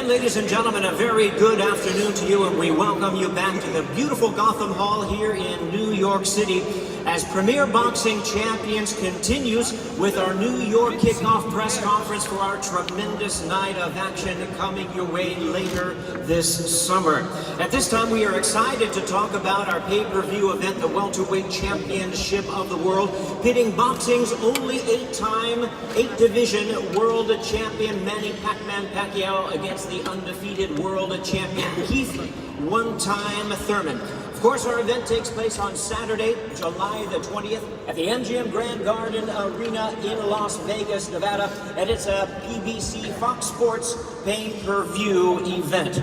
And ladies and gentlemen, a very good afternoon to you, and we welcome you back to the beautiful Gotham Hall here in New York City as Premier Boxing Champions continues with our New York kickoff press conference for our tremendous night of action coming your way later this summer. At this time, we are excited to talk about our pay-per-view event, the Welterweight Championship of the World, pitting boxing's only 8-division world champion Manny Pac-Man Pacquiao against the undefeated world champion Keith Thurman. Of course, our event takes place on Saturday, July the 20th at the MGM Grand Garden Arena in Las Vegas, Nevada, and it's a PBC Fox Sports pay-per-view event.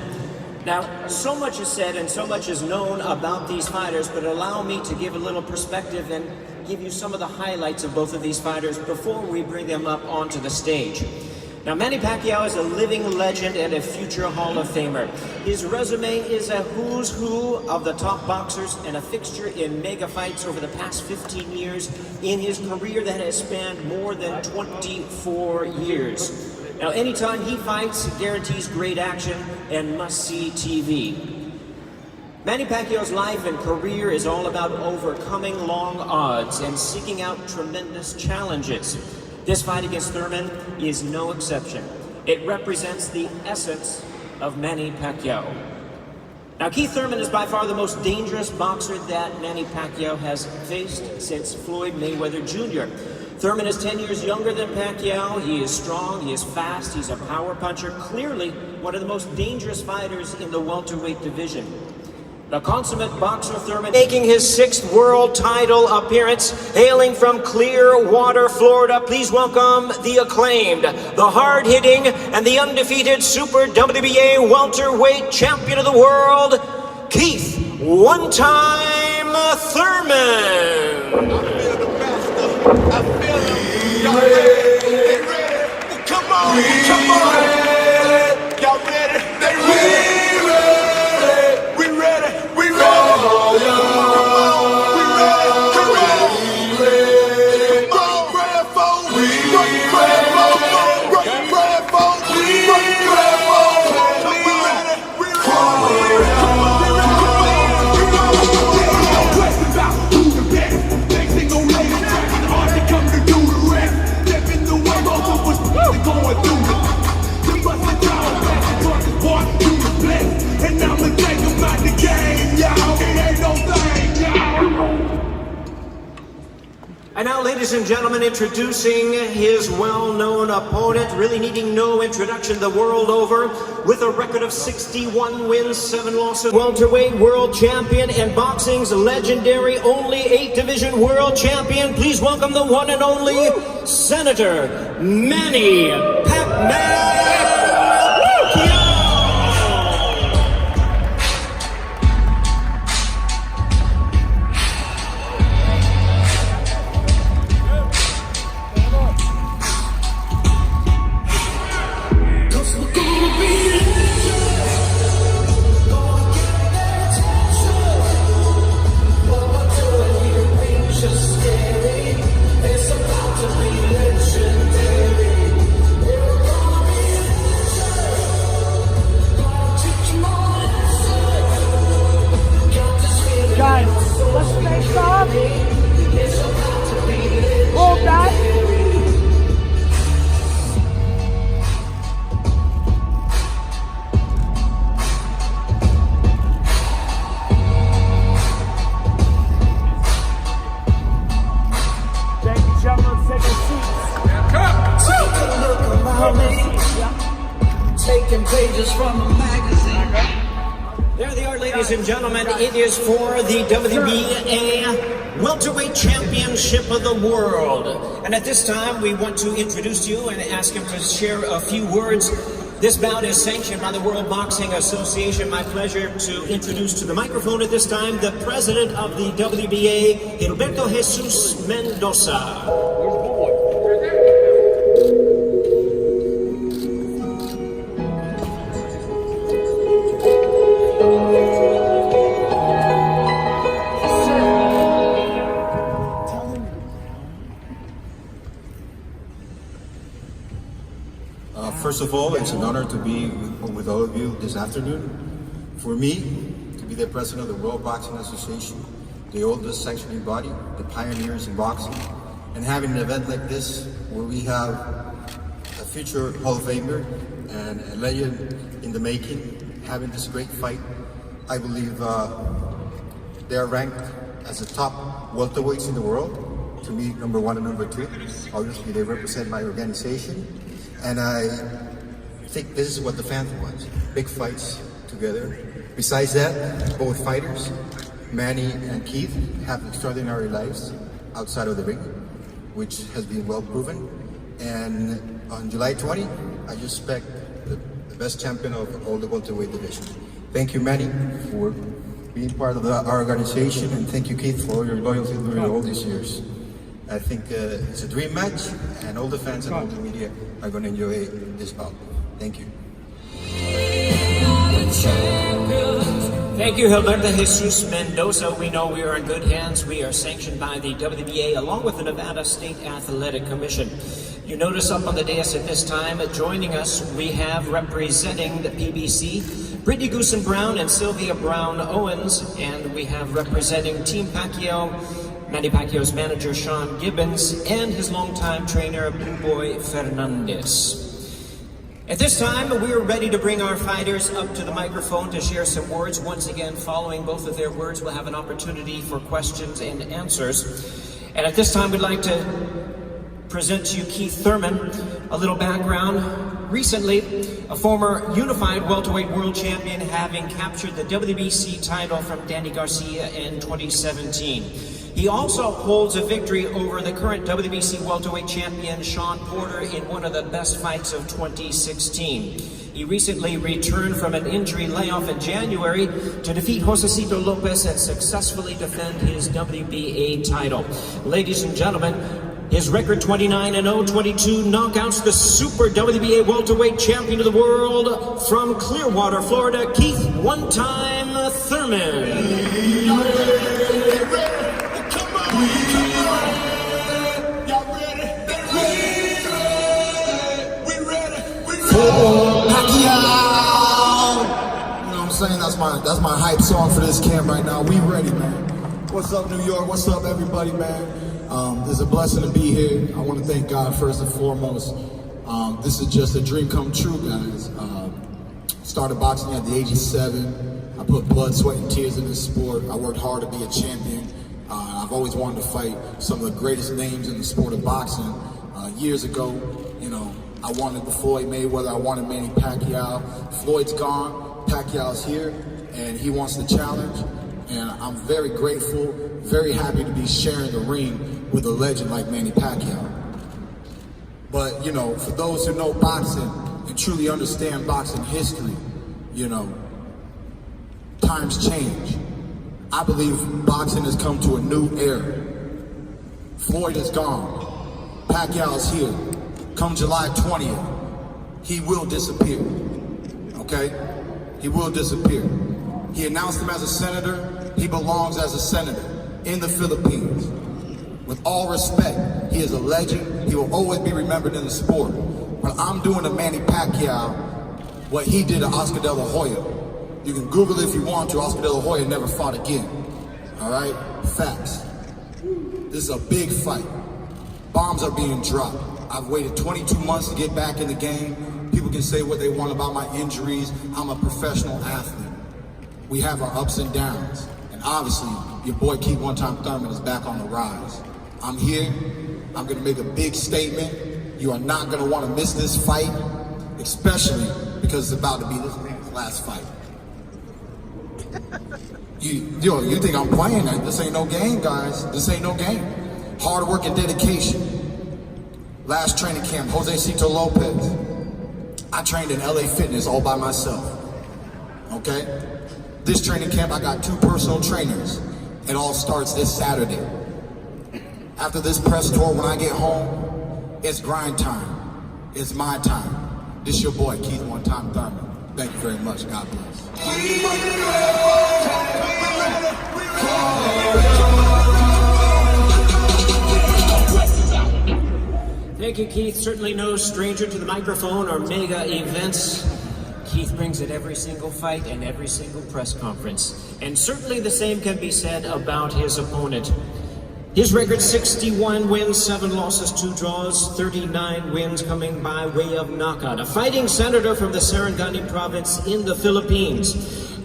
Now, so much is said and so much is known about these fighters, but allow me to give a little perspective and give you some of the highlights of both of these fighters before we bring them up onto the stage. Now, Manny Pacquiao is a living legend and a future Hall of Famer. His resume is a who's who of the top boxers and a fixture in mega fights over the past 15 years in his career that has spanned more than 24 years. Now, anytime he fights, guarantees great action and must-see TV. Manny Pacquiao's life and career is all about overcoming long odds and seeking out tremendous challenges. This fight against Thurman is no exception. It represents the essence of Manny Pacquiao. Now, Keith Thurman is by far the most dangerous boxer that Manny Pacquiao has faced since Floyd Mayweather Jr. Thurman is 10 years younger than Pacquiao. He is strong, he is fast, he's a power puncher, clearly one of the most dangerous fighters in the welterweight division. The consummate boxer Thurman making his 6th world title appearance, hailing from Clearwater, Florida. Please welcome the acclaimed, the hard-hitting, and the undefeated Super WBA welterweight champion of the world, Keith "One-Time" Thurman. I feel the master. I feel him. Y'all ready? They ready? Well, come on, come on. Y'all ready? They ready? And now, ladies and gentlemen, introducing his well-known opponent, really needing no introduction the world over, with a record of 61 wins, 7 losses, welterweight world champion and boxing's legendary only 8-division world champion. Please welcome the one and only Senator Manny Pacquiao. Guys, let's face off. Hold that. Thank you, gentlemen. Take your seats. Take a look around me. Taking pages from a magazine. There they are, ladies and gentlemen. It is for the WBA Welterweight Championship of the World. And at this time, we want to introduce you and ask him to share a few words. This bout is sanctioned by the World Boxing Association. My pleasure to introduce to the microphone at this time the president of the WBA, Gilberto Jesus Mendoza. First of all, it's an honor to be with all of you this afternoon. For me, to be the president of the World Boxing Association, the oldest sanctioning body, the pioneers in boxing, and having an event like this where we have a future Hall of Famer and a legend in the making, having this great fight, I believe they are ranked as the top welterweights in the world. To me, number 1 and number 2. Obviously, they represent my organization. And I think this is what the fans want. Big fights together. Besides that, both fighters, Manny and Keith, have extraordinary lives outside of the ring, which has been well proven. And on July 20, I just expect the best champion of all the welterweight division. Thank you, Manny, for being part of our organization, and thank you, Keith, for all your loyalty during all these years. I think it's a dream match, and all the fans and all the media are going to enjoy this bout. Thank you. Thank you, Gilberto Jesus Mendoza. We know we are in good hands. We are sanctioned by the WBA along with the Nevada State Athletic Commission. You notice up on the dais at this time, joining us, we have representing the PBC, Brittany Goosen Brown and Sylvia Brown Owens, and we have representing Team Pacquiao, Manny Pacquiao's manager, Sean Gibbons, and his longtime trainer, Blue Boy Fernandez. At this time, we are ready to bring our fighters up to the microphone to share some words. Once again, following both of their words, we'll have an opportunity for questions and answers. And at this time, we'd like to present to you Keith Thurman. A little background. Recently, a former unified welterweight world champion, having captured the WBC title from Danny Garcia in 2017. He also holds a victory over the current WBC welterweight champion, Sean Porter, in one of the best fights of 2016. He recently returned from an injury layoff in January to defeat Josecito Lopez and successfully defend his WBA title. Ladies and gentlemen, his record 29-0, 22 knockouts, the Super WBA welterweight champion of the world from Clearwater, Florida, Keith "One-Time" Thurman. Saying that's my hype song for this camp right now. We ready, man. What's up, New York? What's up, everybody, man? It's a blessing to be here. I want to thank God first and foremost. This is just a dream come true, guys. Started boxing at the age of 7. I put blood, sweat, and tears in this sport. I worked hard to be a champion. I've always wanted to fight some of the greatest names in the sport of boxing. Years ago, you know, I wanted the Floyd Mayweather. I wanted Manny Pacquiao. Floyd's gone. Pacquiao's here, and he wants the challenge, and I'm very grateful, very happy to be sharing the ring with a legend like Manny Pacquiao. But, you know, for those who know boxing and truly understand boxing history, you know, times change. I believe boxing has come to a new era. Floyd is gone. Pacquiao's here. Come July 20th, he will disappear, okay? He will disappear. He announced him as a senator. He belongs as a senator in the Philippines. With all respect, he is a legend. He will always be remembered in the sport. But I'm doing to Manny Pacquiao what he did to Oscar De La Hoya. You can Google it if you want to. Oscar De La Hoya never fought again. All right? Facts. This is a big fight. Bombs are being dropped. I've waited 22 months to get back in the game. People can say what they want about my injuries. I'm a professional athlete. We have our ups and downs. And obviously, your boy Keith "One-Time" Thurman is back on the rise. I'm here. I'm going to make a big statement. You are not going to want to miss this fight, especially because it's about to be this man's last fight. You think I'm playing? This ain't no game, guys. This ain't no game. Hard work and dedication. Last training camp, Josecito Lopez. I trained in LA Fitness all by myself, okay? This training camp, I got 2 personal trainers. It all starts this Saturday. After this press tour, when I get home, it's grind time. It's my time. This your boy, Keith "One-Time" Thurman. Thank you very much. God bless. Thank Thank you, Keith. Certainly no stranger to the microphone or mega events. Keith brings it every single fight and every single press conference. And certainly the same can be said about his opponent. His record, 61 wins, 7 losses, 2 draws, 39 wins coming by way of knockout. A fighting senator from the Sarangani province in the Philippines.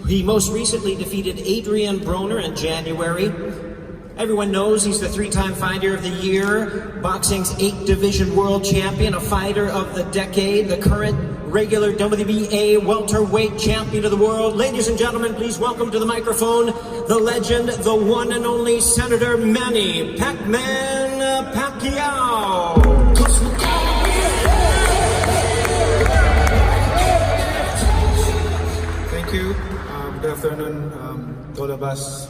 He most recently defeated Adrian Broner in January. Everyone knows he's the 3-time Fighter of the Year, boxing's 8th Division World Champion, a Fighter of the Decade, the current regular WBA welterweight champion of the world. Ladies and gentlemen, please welcome to the microphone the legend, the one and only Senator Manny Pac-Man Pacquiao. Thank you. Good afternoon to all of us.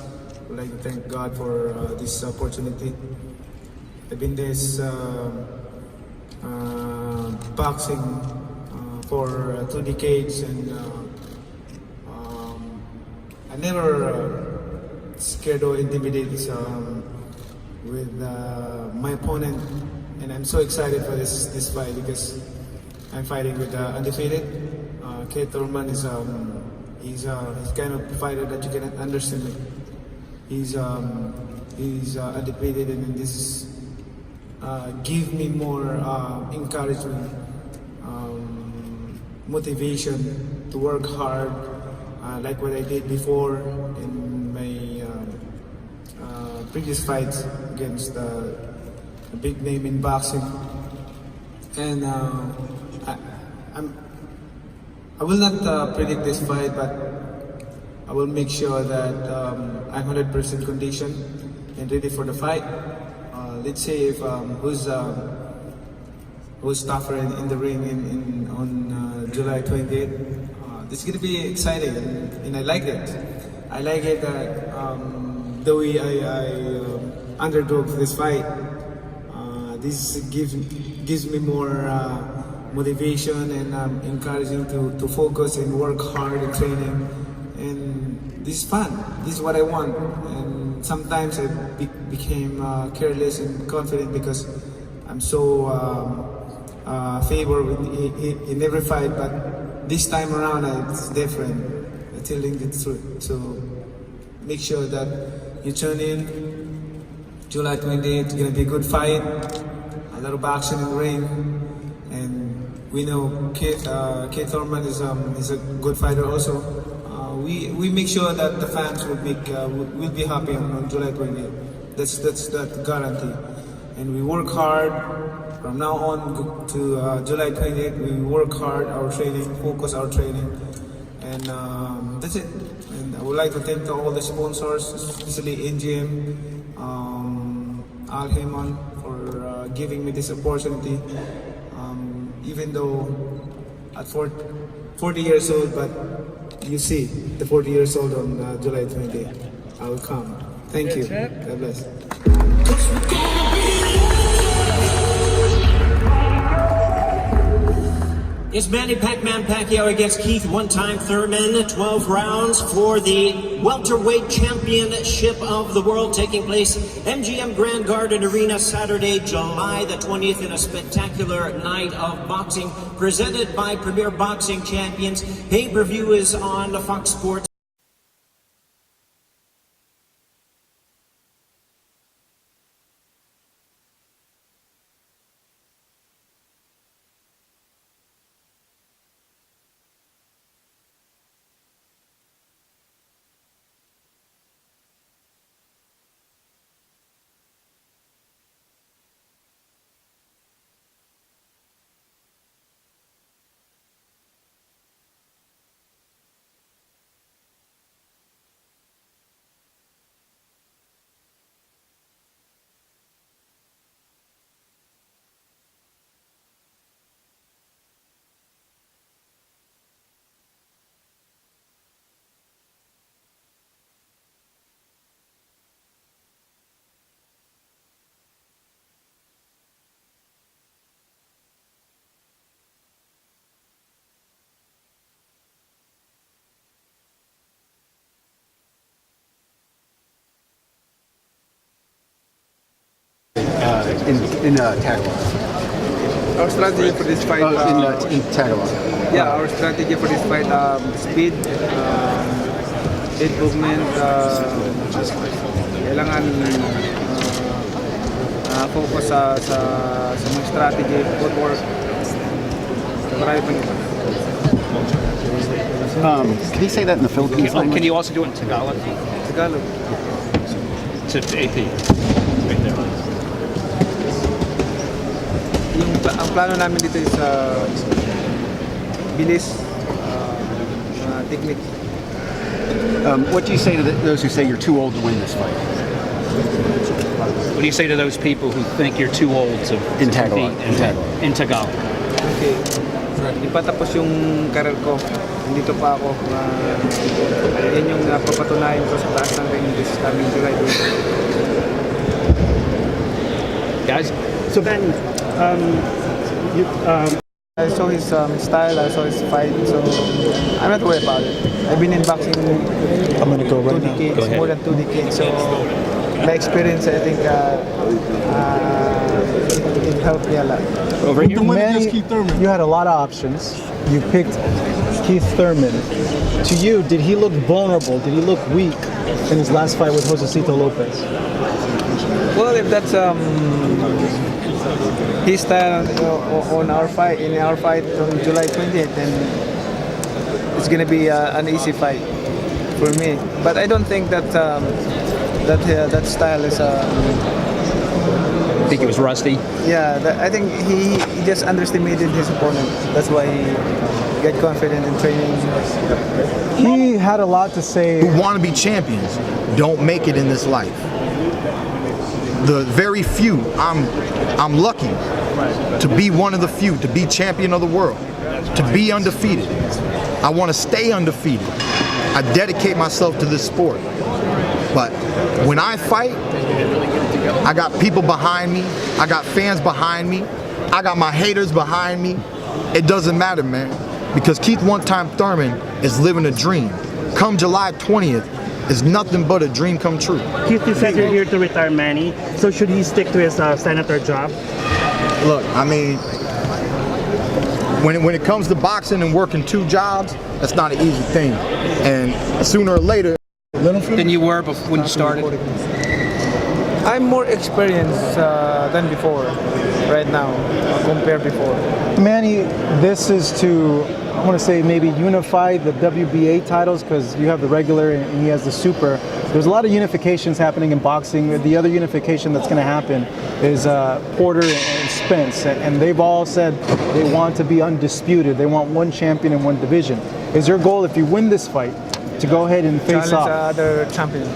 I'd like to thank God for this opportunity. I've been this boxing for 2 decades, and I never scared or intimidated with my opponent, and I'm so excited for this fight because I'm fighting with undefeated. Keith Thurman is he's kind of fighter that you cannot understand. He's undefeated, and this is give me more encouragement, motivation to work hard, like what I did before in my previous fights against a big name in boxing. And I will not predict this fight, but I will make sure that I'm 100% conditioned and ready for the fight. Let's see if who's tougher in the ring on July 28th. It's gonna be exciting, and I like it. I like it that the way I underdog this fight. This gives me more motivation, and encouraging to focus and work hard in training. And this is fun. This is what I want. And sometimes I became careless and confident because I'm so favored in every fight. But this time around, it's different. I'm telling the truth. So make sure that you tune in. July 28th, it's gonna be a good fight. A lot of action in the ring, and we know Keith Thurman is a good fighter also. We make sure that the fans will be happy on July 28th. That's that guarantee. And we work hard from now on to July 28th. We work hard our training, focus our training, and that's it. And I would like to thank all the sponsors, especially NGM, Al Heyman, for giving me this opportunity. Even though at 40 years old, but you see the 40 years old on July 20th. I will come. Thank you. God bless. It's Manny Pac-Man Pacquiao against Keith one-time Thurman. 12 rounds for the welterweight championship of the world, taking place MGM Grand Garden Arena Saturday, July the 20th, in a spectacular night of boxing presented by Premier Boxing Champions. Pay-per-view is on Fox Sports. in tackle. Our strategy for this fight, in Tagalog. yeah, our strategy for this fight, speed, head movement, kailangan focus sa mga strategy, footwork. Marami pang iba. Can you say that in the Philippines language? Can you also do it in Tagalog? Tagalog. To AP. Right there. Ang plano namin dito is bilis, technique. What do you say to those who say you're too old to win this fight? What do you say to those people who think you're too old to In Tagalog. compete in Tagalog? Okay. Di pa tapos yung career ko. Nandito pa ako. Yan yung papatunayan ko sa taas ng ring this coming July 20. Guys? So Ben, I saw his style, I saw his fight, so I'm not worried about it. I've been in boxing I'm gonna go right 2 now. decades, more than 2 decades, so my experience, I think, it helped me a lot. Over here? Manny, you had a lot of options. You picked Keith Thurman. To you, did he look vulnerable? Did he look weak in his last fight with Josecito Lopez? Well, if that's his style on our fight, in our fight on July 20th, then it's gonna be an easy fight for me. But I don't think that that style is. I think it was rusty. Yeah, I think he just underestimated his opponent. That's why he got confident in training. He had a lot to say. Who want to be champions don't make it in this life. The very few, I'm lucky to be one of the few, to be champion of the world, to be undefeated. I want to stay undefeated. I dedicate myself to this sport. But when I fight, I got people behind me, I got fans behind me, I got my haters behind me. It doesn't matter, man, because Keith One-Time Thurman is living a dream. Come July 20th, is nothing but a dream come true. Keith, you said you're here to retire Manny, so should he stick to his senator job? Look, I mean, when it comes to boxing and working 2 jobs, that's not an easy thing. And sooner or later, Than you were before when you started? I'm more experienced than before, right now, compared before. Manny, this is to, I want to say, maybe unify the WBA titles, because you have the regular and he has the super. There's a lot of unifications happening in boxing. The other unification that's going to happen is Porter and Spence, and they've all said they want to be undisputed. They want one champion in one division. Is your goal, if you win this fight, to go ahead and face Challenge off other champions.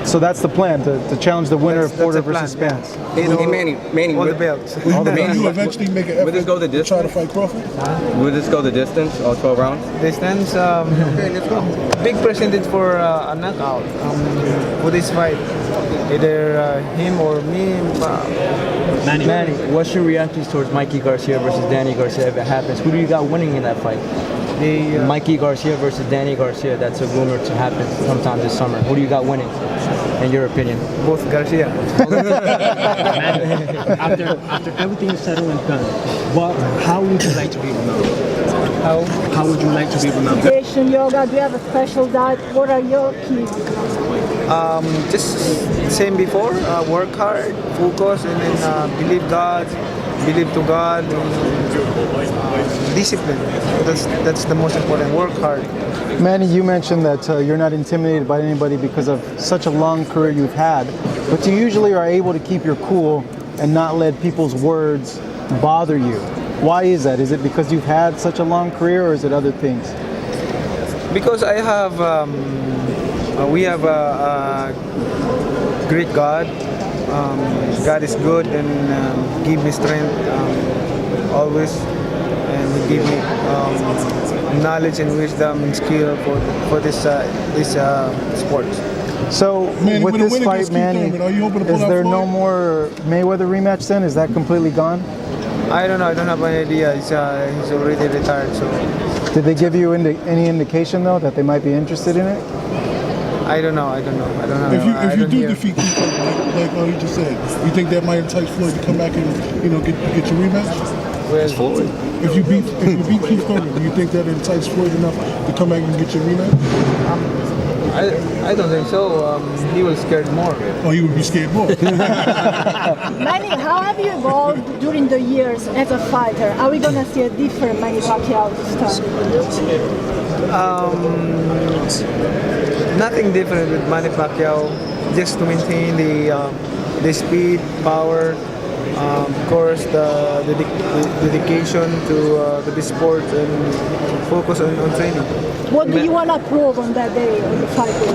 So that's the plan, to challenge the winner of Porter versus Spence. Hey, Manny, All the belts. All the belts. You eventually make an effort Would this go the to try to distance? fight Crawford? Would this go the distance, all 12 rounds? Distance, big percentage for a knockout for this fight. Either him or me. Manny, what's your reactions towards Mikey Garcia versus Danny Garcia if it happens? Who do you got winning in that fight? Mikey Garcia versus Danny Garcia, that's a rumor to happen sometime this summer. Who do you got winning, in your opinion? Both Garcia. After everything is settled and done, how would you like to be remembered? How would you like to be remembered? Meditation, yoga, do you have a special diet? What are your keys? Just same before, work hard, focus, and then believe to God, discipline. That's the most important. Work hard. Manny, you mentioned that you're not intimidated by anybody because of such a long career you've had, but you usually are able to keep your cool and not let people's words bother you. Why is that? Is it because you've had such a long career, or is it other things? Because I have, we have a great God. God is good and give me strength always, and He give me knowledge and wisdom and skill for this sport. So Manny, with with a this win fight, against Keith Manny, Thurman, are you hoping to pull is that there no forward? more Mayweather rematch then? Is that completely gone? I don't know. I don't have any idea. He's already retired. So Did they give you any indication though that they might be interested in it? I don't know. If you do defeat Keith Thurman, like he just said, you think that might entice Floyd to come back and get your rematch? Where's Floyd? If you beat Keith Thurman, do you think that entices Floyd enough to come back and get your rematch? I don't think so. He will scared more. Oh, he would be scared more. Manny, how have you evolved during the years as a fighter? Are we going to see a different Manny Pacquiao this time? Nothing different with Manny Pacquiao. Just to maintain the speed, power, of course, the dedication to the sport and focus on training. What do you want to prove on that day on the fight day?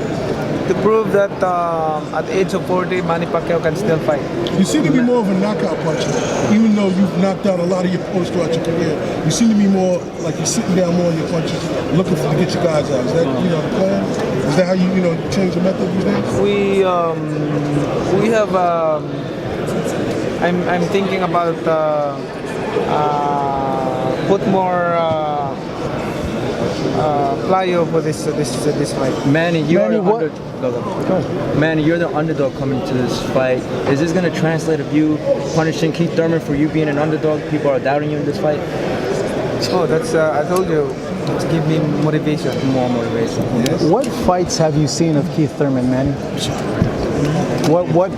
To prove that at the age of 40, Manny Pacquiao can still fight. You seem to be more of a knockout puncher, even though you've knocked out a lot of your opponents throughout your career. You seem to be more like you're sitting down more on your punches, looking to get your guys out. Is that the plan? Is that how you change the method these days? We have. I'm thinking about put more plyo for this fight. Manny, you're the underdog coming to this fight. Is this going to translate of you punishing Keith Thurman for you being an underdog? People are doubting you in this fight. Oh, that's I told you. It's give me motivation. More motivation. Yes. What fights have you seen of Keith Thurman, Manny? What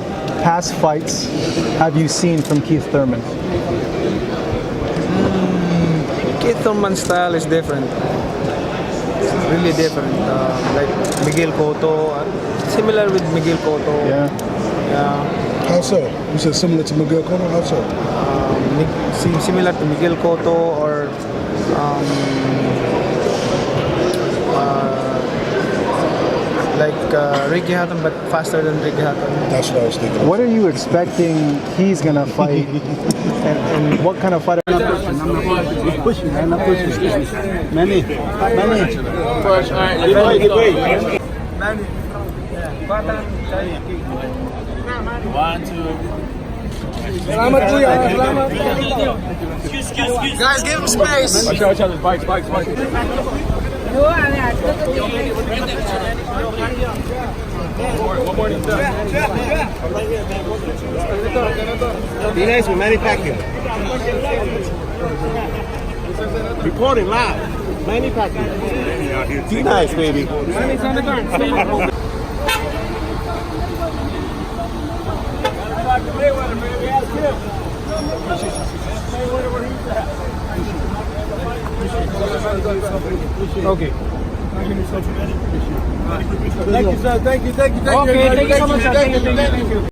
past fights have you seen from Keith Thurman? Keith Thurman's style is different. It's really different. Like Miguel Cotto, similar with Miguel Cotto. Yeah. How so? You said similar to Miguel Cotto? How so? Similar to Miguel Cotto or like Ricky Hatton, but faster than Ricky Hatton. That's what I was thinking. What are you expecting he's gonna fight, and what kind of fighter? I'm not pushing. I'm not pushing. Manny. First, all right. Manny. One, two. Salamat kuya. Salamat. Guys, give him space. Watch out, bikes. One more. Be nice with Manny Pacquiao. Reporting live. Manny Pacquiao. Be nice, baby. Manny's on the guard. Okay. Thank you, sir. Thank you. Okay, thank you so much. Thank you.